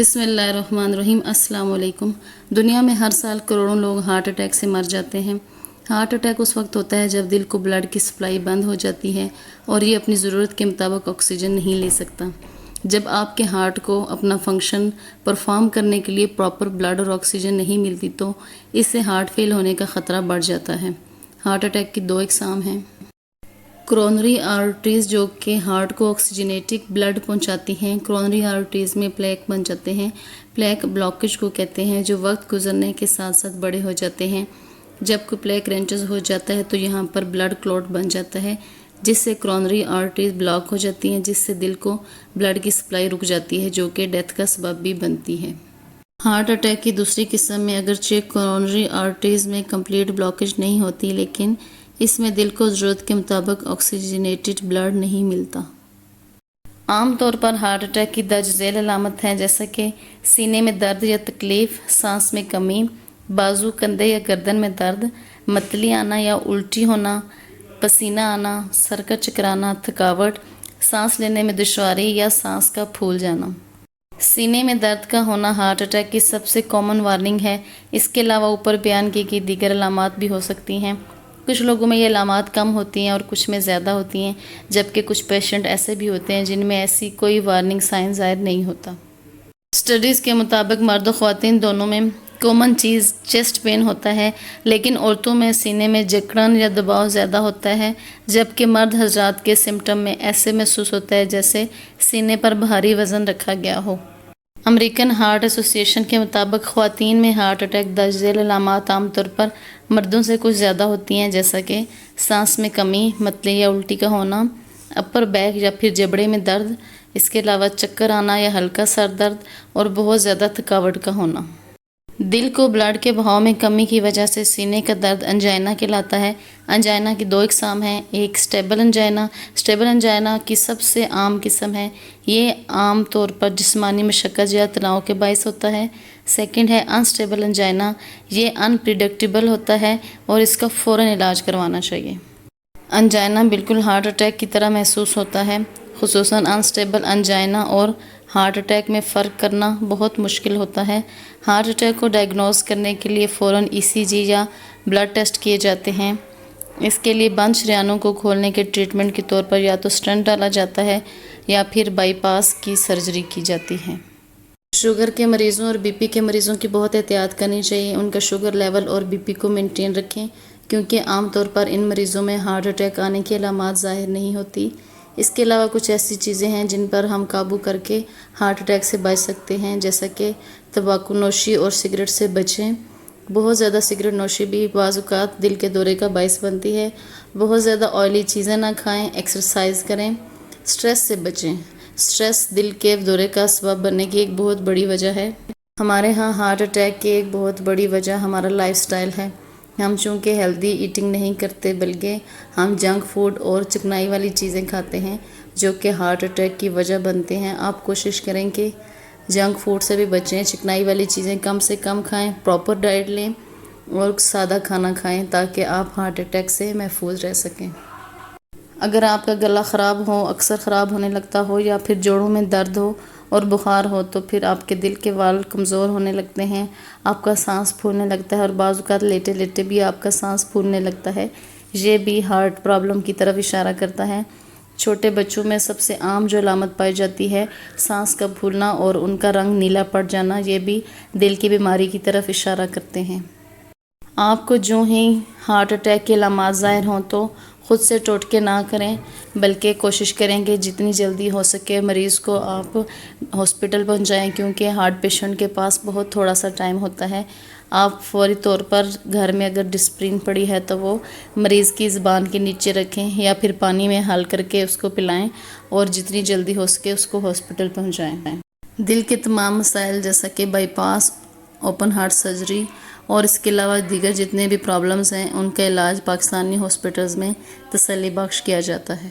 بسم اللہ الرحمن الرحیم۔ السلام علیکم۔ دنیا میں ہر سال کروڑوں لوگ ہارٹ اٹیک سے مر جاتے ہیں۔ ہارٹ اٹیک اس وقت ہوتا ہے جب دل کو بلڈ کی سپلائی بند ہو جاتی ہے اور یہ اپنی ضرورت کے مطابق آکسیجن نہیں لے سکتا۔ جب آپ کے ہارٹ کو اپنا فنکشن پرفارم کرنے کے لیے پراپر بلڈ اور آکسیجن نہیں ملتی تو اس سے ہارٹ فیل ہونے کا خطرہ بڑھ جاتا ہے۔ ہارٹ اٹیک کی دو اقسام ہیں۔ کرونری آرٹریز جو کہ ہارٹ کو آکسیجنیٹک بلڈ پہنچاتی ہیں، کرونری آرٹریز میں پلیک بن جاتے ہیں۔ پلیک بلاکیج کو کہتے ہیں، جو وقت گزرنے کے ساتھ ساتھ بڑے ہو جاتے ہیں۔ جب کوئی پلیک رینچز ہو جاتا ہے تو یہاں پر بلڈ کلوٹ بن جاتا ہے، جس سے کرونری آرٹریز بلاک ہو جاتی ہیں، جس سے دل کو بلڈ کی سپلائی رک جاتی ہے، جو کہ ڈیتھ کا سبب بھی بنتی ہے۔ ہارٹ اٹیک کی دوسری قسم میں اگرچہ کرونری آرٹریز میں کمپلیٹ بلاکیج نہیں ہوتی، لیکن اس میں دل کو ضرورت کے مطابق آکسیجنیٹڈ بلڈ نہیں ملتا۔ عام طور پر ہارٹ اٹیک کی درج ذیل علامت ہیں، جیسا کہ سینے میں درد یا تکلیف، سانس میں کمی، بازو، کندھے یا گردن میں درد، متلی آنا یا الٹی ہونا، پسینہ آنا، سر کا چکرانا، تھکاوٹ، سانس لینے میں دشواری یا سانس کا پھول جانا۔ سینے میں درد کا ہونا ہارٹ اٹیک کی سب سے کامن وارننگ ہے۔ اس کے علاوہ اوپر بیان کی گئی دیگر علامات بھی ہو سکتی ہیں۔ کچھ لوگوں میں یہ علامات کم ہوتی ہیں اور کچھ میں زیادہ ہوتی ہیں، جبکہ کچھ پیشنٹ ایسے بھی ہوتے ہیں جن میں ایسی کوئی وارننگ سائن ظاہر نہیں ہوتا۔ اسٹڈیز کے مطابق مرد و خواتین دونوں میں کامن چیز چیسٹ پین ہوتا ہے، لیکن عورتوں میں سینے میں جکڑن یا دباؤ زیادہ ہوتا ہے، جبکہ مرد حضرات کے سمٹم میں ایسے محسوس ہوتا ہے جیسے سینے پر بھاری وزن رکھا گیا ہو۔ امریکن ہارٹ ایسوسی ایشن کے مطابق خواتین میں ہارٹ اٹیک درج ذیل علامات عام طور پر مردوں سے کچھ زیادہ ہوتی ہیں، جیسا کہ سانس میں کمی، متلی یا الٹی کا ہونا، اپر بیک یا پھر جبڑے میں درد، اس کے علاوہ چکر آنا یا ہلکا سر درد اور بہت زیادہ تھکاوٹ کا ہونا۔ دل کو بلڈ کے بہاؤ میں کمی کی وجہ سے سینے کا درد انجائنا کہلاتا ہے۔ انجائنا کی دو اقسام ہیں، ایک سٹیبل انجائنا۔ سٹیبل انجائنا کی سب سے عام قسم ہے، یہ عام طور پر جسمانی مشقت یا تناؤ کے باعث ہوتا ہے۔ سیکنڈ ہے انسٹیبل انجائنا، یہ انپریڈکٹیبل ہوتا ہے اور اس کا فوراً علاج کروانا چاہیے۔ انجائنا بالکل ہارٹ اٹیک کی طرح محسوس ہوتا ہے، خصوصاً انسٹیبل انجائنا اور ہارٹ اٹیک میں فرق کرنا بہت مشکل ہوتا ہے۔ ہارٹ اٹیک کو ڈائگنوز کرنے کے لیے فوراً ECG یا بلڈ ٹیسٹ کیے جاتے ہیں۔ اس کے لیے بند شریانوں کو کھولنے کے ٹریٹمنٹ کے طور پر یا تو اسٹنٹ ڈالا جاتا ہے یا پھر بائی پاس کی سرجری کی جاتی ہے۔ شوگر کے مریضوں اور BP کے مریضوں کی بہت احتیاط کرنی چاہیے۔ ان کا شوگر لیول اور BP کو مینٹین رکھیں، کیونکہ عام طور پر ان مریضوں میں ہارٹ اٹیک آنے کی علامات ظاہر نہیں ہوتی۔ اس کے علاوہ کچھ ایسی چیزیں ہیں جن پر ہم قابو کر کے ہارٹ اٹیک سے بچ سکتے ہیں، جیسا کہ تمباکو نوشی اور سگریٹ سے بچیں۔ بہت زیادہ سگریٹ نوشی بھی بعض اوقات دل کے دورے کا باعث بنتی ہے۔ بہت زیادہ آئلی چیزیں نہ کھائیں، ایکسرسائز کریں، سٹریس سے بچیں۔ سٹریس دل کے دورے کا سبب بننے کی ایک بہت بڑی وجہ ہے۔ ہمارے ہاں ہارٹ اٹیک کی ایک بہت بڑی وجہ ہمارا لائف سٹائل ہے۔ ہم چونکہ ہیلدی ایٹنگ نہیں کرتے، بلکہ ہم جنک فوڈ اور چکنائی والی چیزیں کھاتے ہیں، جو کہ ہارٹ اٹیک کی وجہ بنتے ہیں۔ آپ کوشش کریں کہ جنک فوڈ سے بھی بچیں، چکنائی والی چیزیں کم سے کم کھائیں، پراپر ڈائٹ لیں اور سادہ کھانا کھائیں تاکہ آپ ہارٹ اٹیک سے محفوظ رہ سکیں۔ اگر آپ کا گلا خراب ہو، اکثر خراب ہونے لگتا ہو یا پھر جوڑوں میں درد ہو اور بخار ہو تو پھر آپ کے دل کے وال کمزور ہونے لگتے ہیں، آپ کا سانس پھولنے لگتا ہے اور بعض اوقات لیٹے لیٹے بھی آپ کا سانس پھولنے لگتا ہے۔ یہ بھی ہارٹ پرابلم کی طرف اشارہ کرتا ہے۔ چھوٹے بچوں میں سب سے عام جو علامت پائی جاتی ہے سانس کا پھولنا اور ان کا رنگ نیلا پڑ جانا، یہ بھی دل کی بیماری کی طرف اشارہ کرتے ہیں۔ آپ کو جو ہی ہارٹ اٹیک کے علامات ظاہر ہوں تو خود سے ٹوٹکے نہ کریں، بلکہ کوشش کریں کہ جتنی جلدی ہو سکے مریض کو آپ ہاسپٹل پہنچائیں، کیونکہ ہارٹ پیشنٹ کے پاس بہت تھوڑا سا ٹائم ہوتا ہے۔ آپ فوری طور پر گھر میں اگر ڈسپرین پڑی ہے تو وہ مریض کی زبان کے نیچے رکھیں یا پھر پانی میں حل کر کے اس کو پلائیں اور جتنی جلدی ہو سکے اس کو ہاسپٹل پہنچائیں۔ دل کے تمام مسائل جیسا کہ by pass, open heart surgery اور اس کے علاوہ دیگر جتنے بھی پرابلمز ہیں ان کا علاج پاکستانی ہاسپٹلز میں تسلی بخش کیا جاتا ہے۔